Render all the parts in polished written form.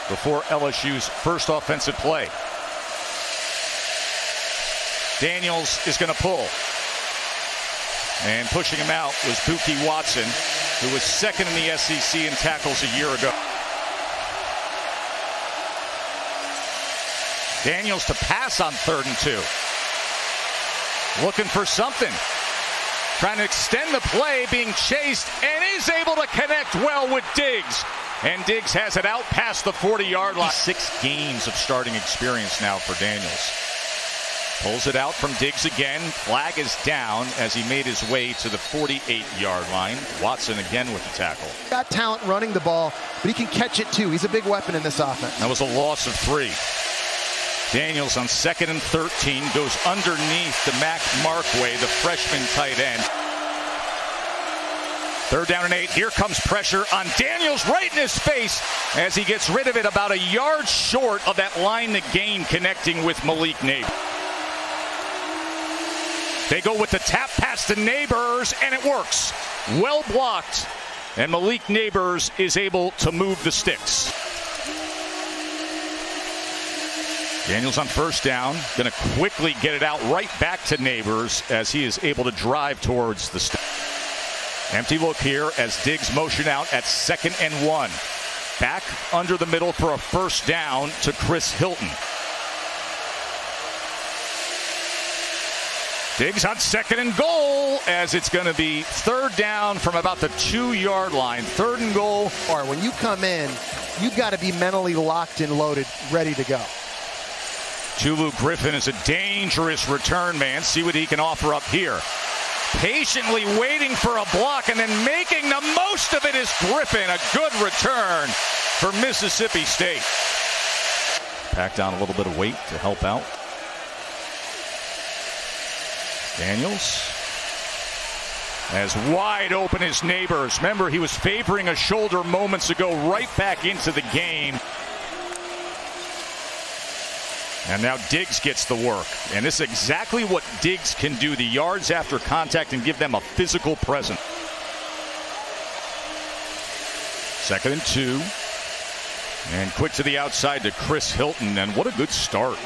before LSU's first offensive play. Daniels is going to pull. And pushing him out was Buki Watson, who was second in the SEC in tackles a year ago. Daniels to pass on 3rd and 2. Looking for something. Trying to extend the play, being chased, and is able to connect well with Diggs. And Diggs has it out past the 40-yard line. 6 games of starting experience now for Daniels. Pulls it out from Diggs again. Flag is down as he made his way to the 48-yard line. Watson again with the tackle. Got talent running the ball, but he can catch it too. He's a big weapon in this offense. That was a loss of 3. Daniels on 2nd and 13 goes underneath to Mac Markway, the freshman tight end. 3rd down and 8. Here comes pressure on Daniels right in his face as he gets rid of it about a yard short of that line to gain, connecting with Malik Nabers. They go with the tap pass to Nabers, and it works. Well blocked, and Malik Nabers is able to move the sticks. Daniels on 1st down, going to quickly get it out right back to Nabers as he is able to drive towards the stick. Empty look here as Diggs motion out at 2nd and 1. Back under the middle for a 1st down to Chris Hilton. Diggs on 2nd and goal as it's going to be 3rd down from about the 2-yard line. 3rd and goal. Or when you come in, you've got to be mentally locked and loaded, ready to go. Tulu Griffin is a dangerous return man. See what he can offer up here. Patiently waiting for a block and then making the most of it is Griffin. A good return for Mississippi State. Packed on a little bit of weight to help out. Daniels. As wide open as Nabers. Remember, he was favoring a shoulder moments ago, right back into the game. And now Diggs gets the work. And this is exactly what Diggs can do. The yards after contact and give them a physical presence. 2nd and 2. And quick to the outside to Chris Hilton. And what a good start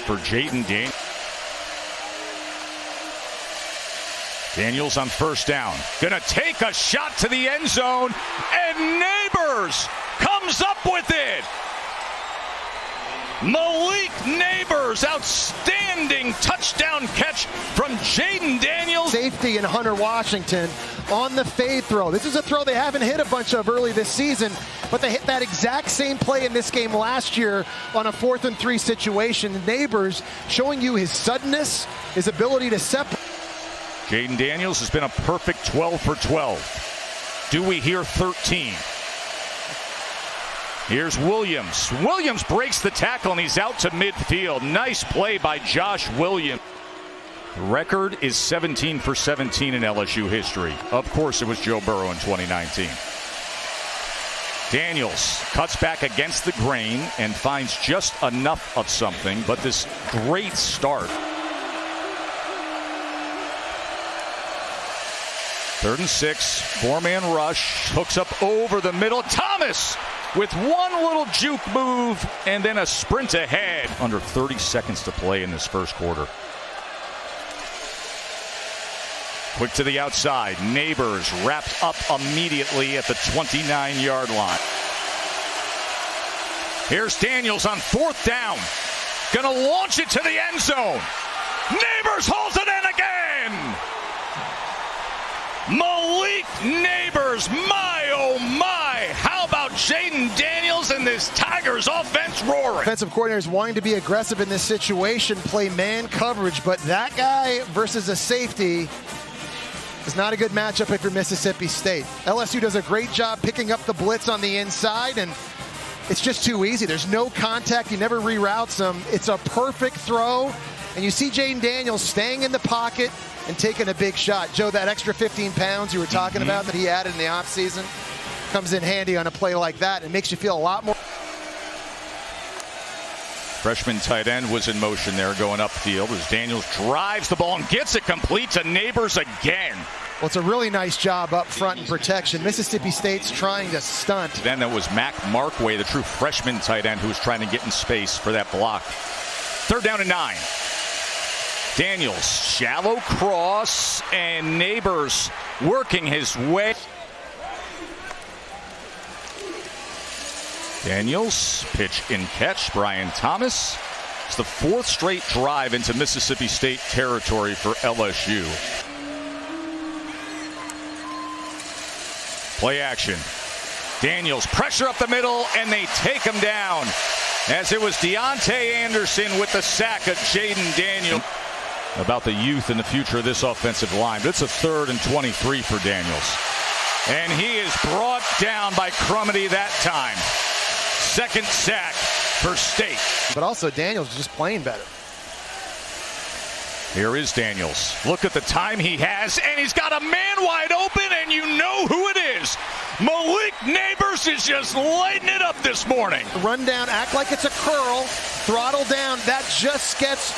for Jaden Daniels. Daniels on 1st down. Gonna take a shot to the end zone. And Nabers comes up with it. Malik Nabers, outstanding touchdown catch from Jaden Daniels. Safety and Hunter Washington on the fade throw. This is a throw they haven't hit a bunch of early this season, but they hit that exact same play in this game last year on a 4th and 3 situation. Nabers showing you his suddenness, his ability to separate. Jaden Daniels has been a perfect 12 for 12. Do we hear 13? Here's Williams. Williams breaks the tackle and he's out to midfield. Nice play by Josh Williams. The record is 17 for 17 in LSU history. Of course, it was Joe Burrow in 2019. Daniels cuts back against the grain and finds just enough of something, but this great start. 3rd and 6, 4-man rush, hooks up over the middle. Thomas with one little juke move and then a sprint ahead. Under 30 seconds to play in this first quarter. Quick to the outside. Nabers wrapped up immediately at the 29-yard line. Here's Daniels on 4th down. Gonna launch it to the end zone. Nabers holds it in again. Malik Nabers, my oh my, how about Jaden Daniels and this Tigers offense roaring? Offensive coordinators wanting to be aggressive in this situation, play man coverage, but that guy versus a safety is not a good matchup if you're Mississippi State. LSU does a great job picking up the blitz on the inside, and it's just too easy. There's no contact. He never reroutes them. It's a perfect throw, and you see Jaden Daniels staying in the pocket and taking a big shot. Joe, that extra 15 pounds you were talking about that he added in the offseason comes in handy on a play like that. It makes you feel a lot more. Freshman tight end was in motion there going upfield as Daniels drives the ball and gets it complete to Nabers again. Well, it's a really nice job up front in protection. Mississippi State's trying to stunt. Then that was Mac Markway, the true freshman tight end, who was trying to get in space for that block. 3rd down and 9. Daniels, shallow cross, and Nabers working his way. Daniels, pitch and catch. Brian Thomas. It's the 4th straight drive into Mississippi State territory for LSU. Play action. Daniels, pressure up the middle, and they take him down. As it was Deontay Anderson with the sack of Jaden Daniels. About the youth and the future of this offensive line. But it's a 3rd and 23 for Daniels. And he is brought down by Crumity that time. 2nd sack for State. But also Daniels is just playing better. Here is Daniels. Look at the time he has, and he's got a man wide open, and you know who it is. Malik Nabers is just lighting it up this morning. Run down, act like it's a curl, throttle down. That just gets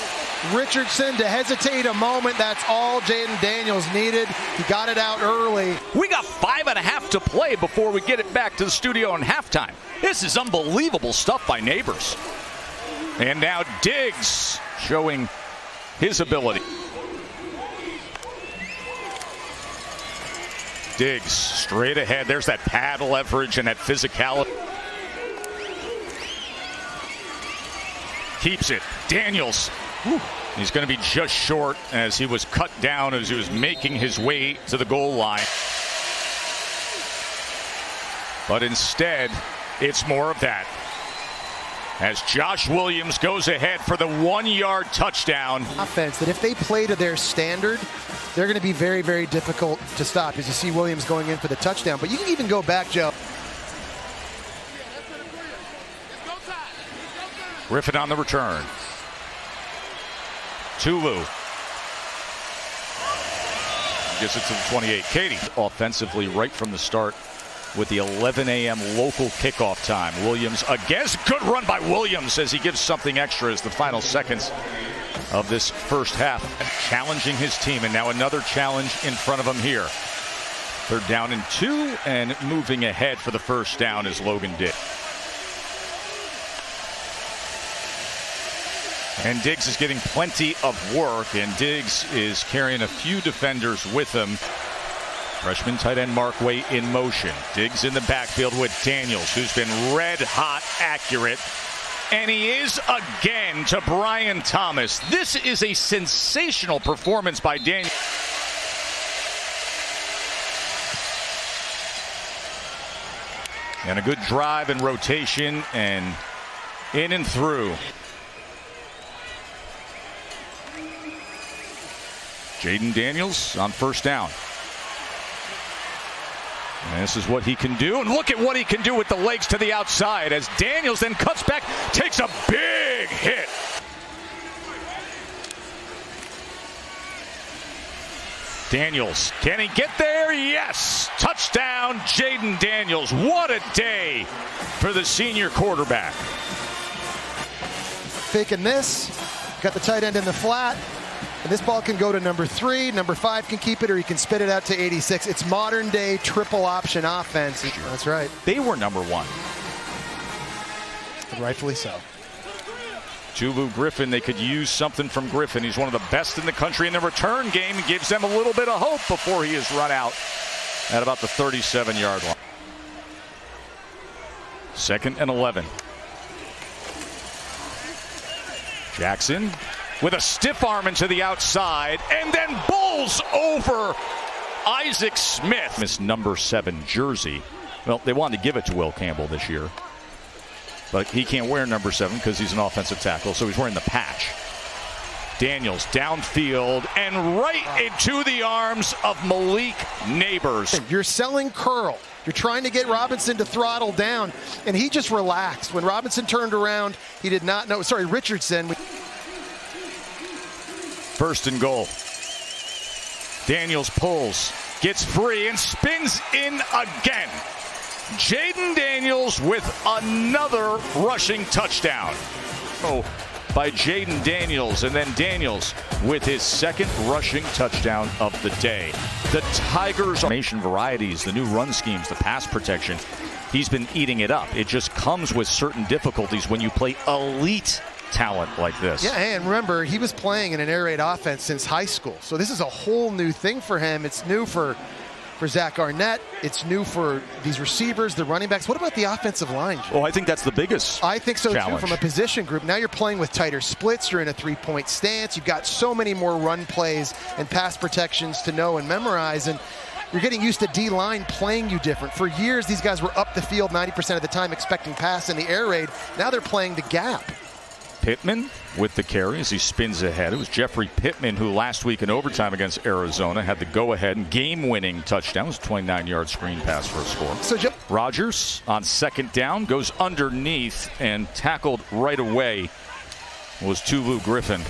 Richardson to hesitate a moment. That's all Jaden Daniels needed. He got it out early. We got 5.5 to play before we get it back to the studio in halftime. This is unbelievable stuff by Nabers. And now Diggs showing his ability. Diggs straight ahead. There's that pad leverage and that physicality. Keeps it. Daniels. Whew. He's going to be just short as he was cut down as he was making his way to the goal line. But instead, it's more of that. As Josh Williams goes ahead for the 1-yard touchdown. Offense that if they play to their standard, they're going to be very, very difficult to stop. As you see Williams going in for the touchdown. But you can even go back, Joe. Griffin on the return. Tulu gets it to the 28. Katie offensively right from the start with the 11 a.m. local kickoff time. Williams again. Good run by Williams as he gives something extra as the final seconds of this first half. Challenging his team, and now another challenge in front of him here. 3rd down and 2, and moving ahead for the first down is Logan Diggs. And Diggs is getting plenty of work, and Diggs is carrying a few defenders with him. Freshman tight end Markway in motion. Diggs in the backfield with Daniels, who's been red hot accurate. And he is again to Brian Thomas. This is a sensational performance by Daniels. And a good drive and rotation and in and through. Jaden Daniels on 1st down. And this is what he can do. And look at what he can do with the legs to the outside as Daniels then cuts back, takes a big hit. Daniels, can he get there? Yes. Touchdown, Jaden Daniels. What a day for the senior quarterback. Faking this. Got the tight end in the flat. And this ball can go to number 3. Number 5 can keep it, or he can spit it out to 86. It's modern day triple option offense. That's right. They were number 1. And rightfully so. Tulu Griffin, they could use something from Griffin. He's one of the best in the country in the return game. He gives them a little bit of hope before he is run out at about the 37-yard line. 2nd and 11. Jackson with a stiff arm into the outside, and then bowls over Isaac Smith. Miss number 7 jersey. Well, they wanted to give it to Will Campbell this year, but he can't wear number 7 because he's an offensive tackle, so he's wearing the patch. Daniels downfield and right into the arms of Malik Nabers. You're selling curl. You're trying to get Robinson to throttle down, and he just relaxed. When Robinson turned around, he did not know. Sorry, Richardson. 1st and goal. Daniels pulls, gets free, and spins in again. Jaden Daniels with another rushing touchdown. Oh, by Jaden Daniels, and then Daniels with his second rushing touchdown of the day. The Tigers, formation varieties, the new run schemes, the pass protection, he's been eating it up. It just comes with certain difficulties when you play elite talent like this. Yeah, and remember, he was playing in an air raid offense since high school, so this is a whole new thing for him. It's new for Zach Arnett. It's new for these receivers, the running backs. What about the offensive line, Jim? Oh, I think that's the biggest I think so, challenge. too, from a position group. Now you're playing with tighter splits. You're in a three-point stance. You've got so many more run plays and pass protections to know and memorize, and you're getting used to D-line playing you different. For years, these guys were up the field 90% of the time expecting pass in the air raid. Now they're playing the gap. Pittman with the carry as he spins ahead. It was Jeffrey Pittman who last week in overtime against Arizona had the go-ahead and game-winning touchdown. It was a 29-yard screen pass for a score. So Rodgers on second down goes underneath and tackled right away was Tulu Griffin.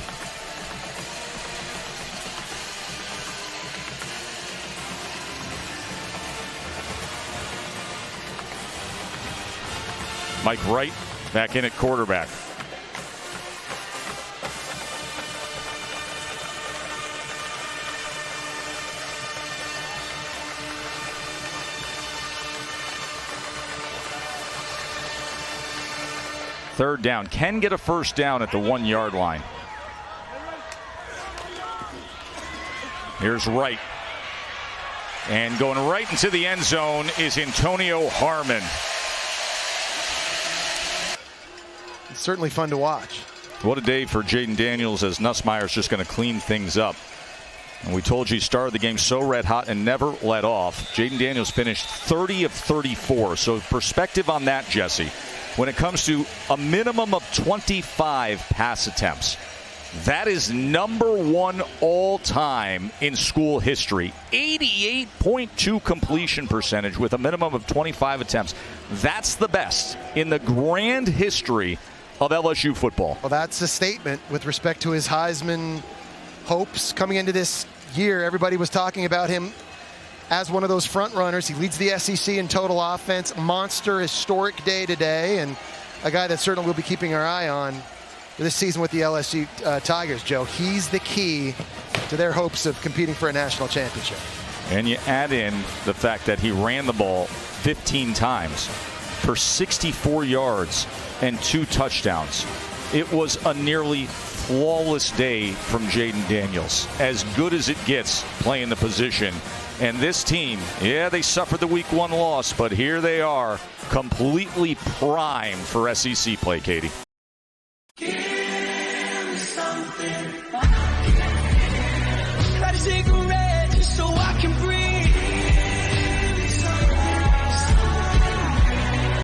Mike Wright back in at quarterback. Third down. Can get a first down at the 1 yard line. Here's Wright. And going right into the end zone is Antonio Harmon. It's certainly fun to watch. What a day for Jaden Daniels as Nussmeier's just going to clean things up. And we told you he started the game so red hot and never let off. Jaden Daniels finished 30 of 34. So perspective on that, Jesse. When it comes to a minimum of 25 pass attempts, that is number one all time in school history. 88.2 completion percentage with a minimum of 25 attempts. That's the best in the grand history of LSU football. Well, that's a statement with respect to his Heisman hopes coming into this year. Everybody was talking about him as one of those front runners. He leads the SEC in total offense. Monster, historic day today, and a guy that certainly we'll be keeping our eye on this season with the LSU Tigers, Joe. He's the key to their hopes of competing for a national championship. And you add in the fact that he ran the ball 15 times for 64 yards and 2 touchdowns. It was a nearly flawless day from Jaden Daniels. As good as it gets playing the position. And this team, yeah, they suffered the week 1 loss, but here they are completely primed for SEC play, Katie.